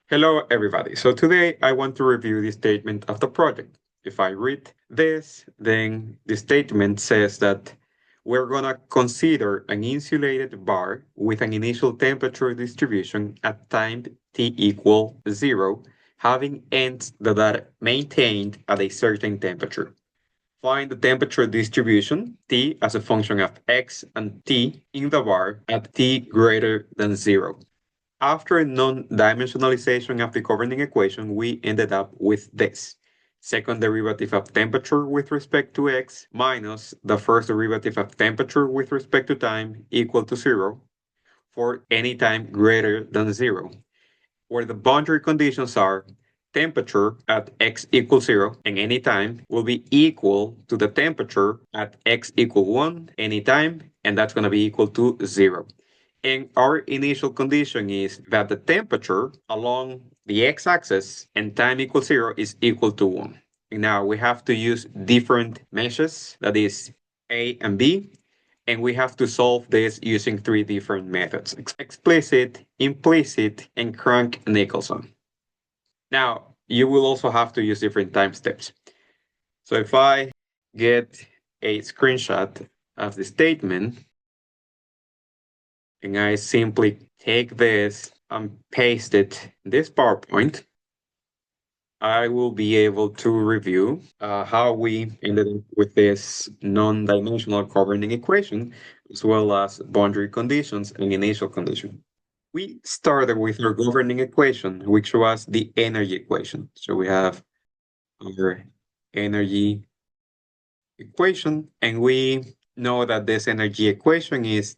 Hello, everybody. So today I want to review the statement of the project. If I read this, then the statement says that we're going to consider an insulated bar with an initial temperature distribution at time t equal 0, having ends that are maintained at a certain temperature. Find the temperature distribution, T, as a function of x and t in the bar at t greater than 0. After non-dimensionalization of the governing equation, we ended up with this. Second derivative of temperature with respect to x minus the first derivative of temperature with respect to time equal to 0 for any time greater than 0, where the boundary conditions are temperature at x equals 0 and any time will be equal to the temperature at x equal 1 anytime, and that's going to be equal to 0. And our initial condition is that the temperature along the x-axis and time equals 0 is equal to 1. And now we have to use different meshes, that is A and B, and we have to solve this using three different methods: explicit, implicit, and Crank-Nicholson. Now, you will also have to use different time steps. So if I get a screenshot of the statement, and I simply take this and paste it in this PowerPoint, I will be able to review how we ended up with this non-dimensional governing equation, as well as boundary conditions and initial condition. We started with our governing equation, which was the energy equation. So we have our energy equation, and we know that this energy equation is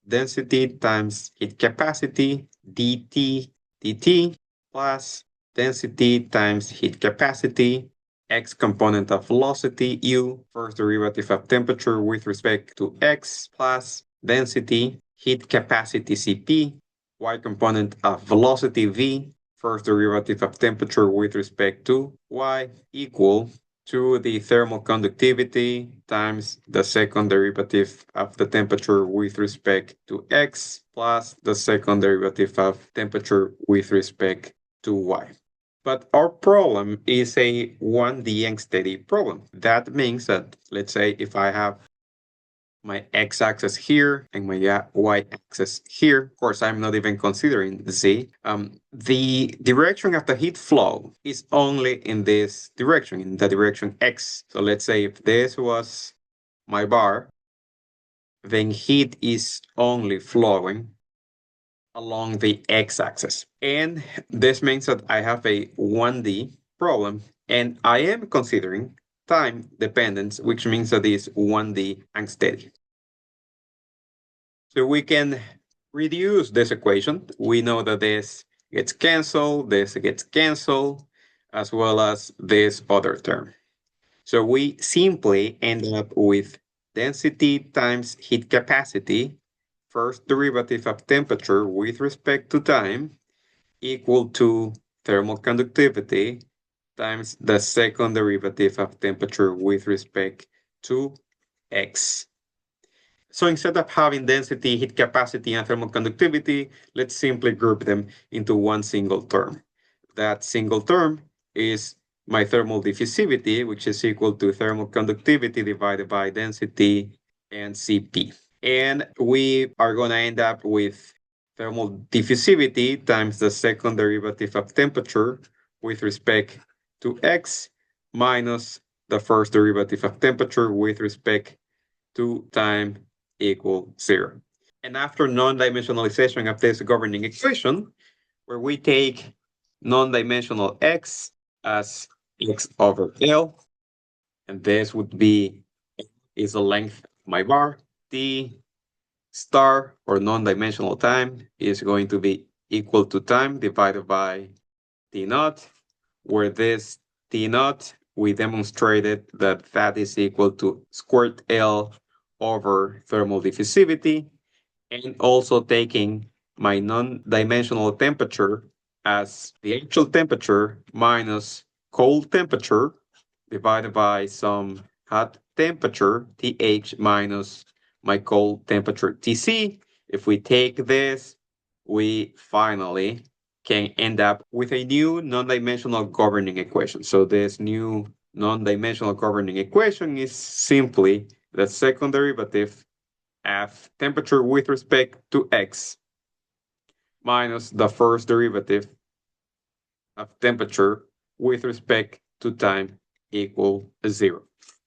density times heat capacity dt plus density times heat capacity, x component of velocity u, first derivative of temperature with respect to x, plus density heat capacity cp, y component of velocity v, first derivative of temperature with respect to y, equal to the thermal conductivity times the second derivative of the temperature with respect to x plus the second derivative of temperature with respect to y. But our problem is a 1D unsteady problem. That means that, let's say, if I have my x-axis here and my y-axis here. Of course, I'm not even considering z. The direction of the heat flow is only in this direction, in the direction x. So let's say if this was my bar, then heat is only flowing along the x-axis. And this means that I have a 1D problem, and I am considering time dependence, which means that it's 1D unsteady. So we can reduce this equation. We know that this gets canceled, as well as this other term. So we simply end up with density times heat capacity, first derivative of temperature with respect to time, equal to thermal conductivity times the second derivative of temperature with respect to x. So instead of having density, heat capacity, and thermal conductivity, let's simply group them into one single term. That single term is my thermal diffusivity, which is equal to thermal conductivity divided by density and Cp. And we are going to end up with thermal diffusivity times the second derivative of temperature with respect to x minus the first derivative of temperature with respect to time equal 0. And after non-dimensionalization of this governing equation, where we take non-dimensional x as x over L, and this would be is the length of my bar, t star or non-dimensional time is going to be equal to time divided by t naught, where this t naught, we demonstrated that that is equal to squared L over thermal diffusivity, and also taking my non-dimensional temperature as the actual temperature minus cold temperature divided by some hot temperature, TH, minus my cold temperature, TC. If we take this, we finally can end up with a new non-dimensional governing equation. So this new non-dimensional governing equation is simply the second derivative of temperature with respect to x minus the first derivative of temperature with respect to time equal 0.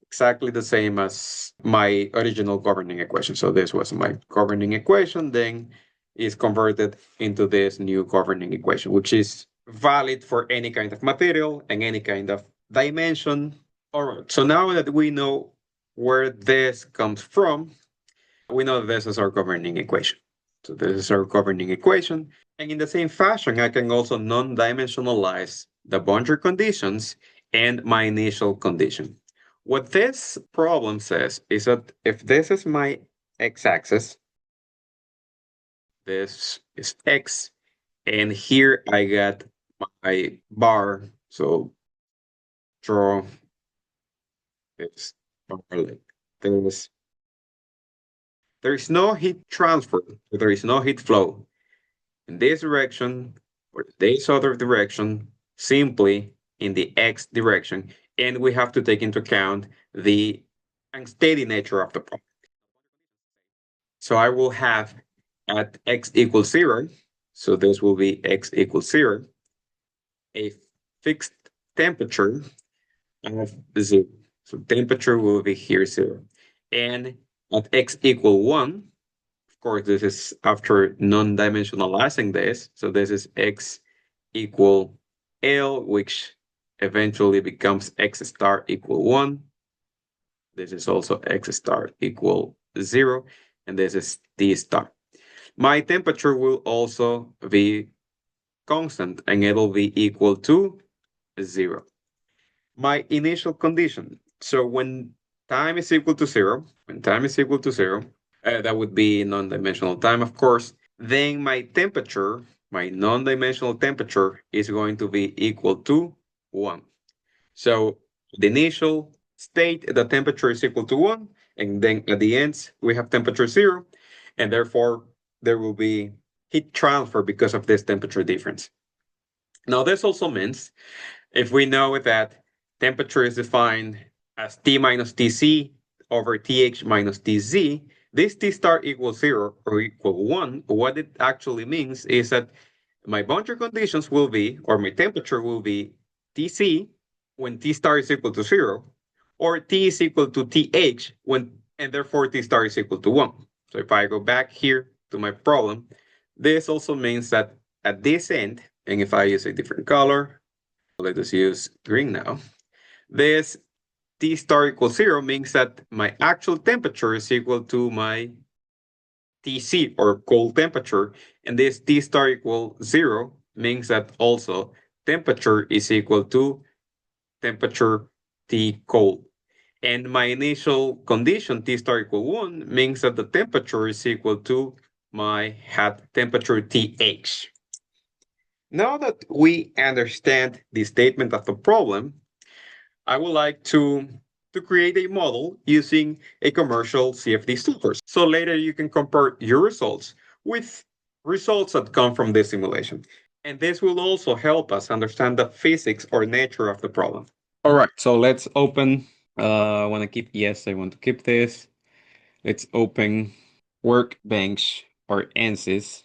Exactly the same as my original governing equation. So this was my governing equation, then is converted into this new governing equation, which is valid for any kind of material and any kind of dimension. All right, so now that we know where this comes from, we know that this is our governing equation. So this is our governing equation. And in the same fashion, I can also non-dimensionalize the boundary conditions and my initial condition. What this problem says is that if this is my x-axis, this is x, and here I got my bar. So draw this bar like this. There is no heat transfer, so there is no heat flow in this direction or this other direction, simply in the x direction. And we have to take into account the unsteady nature of the problem. So I will have at x equals 0, so this will be x equals 0, a fixed temperature of 0. So temperature will be here 0. And at x equal 1, of course, this is after non-dimensionalizing this. So this is x equal L, which eventually becomes x star equal 1. This is also x star equal 0. And this is t star. My temperature will also be constant and it'll be equal to 0. My initial condition. So when time is equal to 0, that would be non-dimensional time, of course. Then my temperature, my non-dimensional temperature, is going to be equal to 1. So the initial state, the temperature is equal to 1, and then at the end, we have temperature 0, and therefore there will be heat transfer because of this temperature difference. Now, this also means if we know that temperature is defined as T minus Tc over Th minus Tz, this T star equals 0 or equal 1, what it actually means is that my boundary conditions will be, or my temperature will be Tc when T star is equal to 0, or T is equal to Th when, and therefore T star is equal to 1. So if I go back here to my problem, this also means that at this end, and if I use a different color, let us use green now. This T star equals 0 means that my actual temperature is equal to my Tc or cold temperature, and this T star equal 0 means that also temperature is equal to temperature T cold. And my initial condition T star equal 1 means that the temperature is equal to my hat temperature Th. Now that we understand the statement of the problem, I would like to create a model using a commercial CFD software. So later you can compare your results with results that come from this simulation. And this will also help us understand the physics or nature of the problem. All right, so let's open. I want to keep, yes, I want to keep this. Let's open Workbench or Ansys.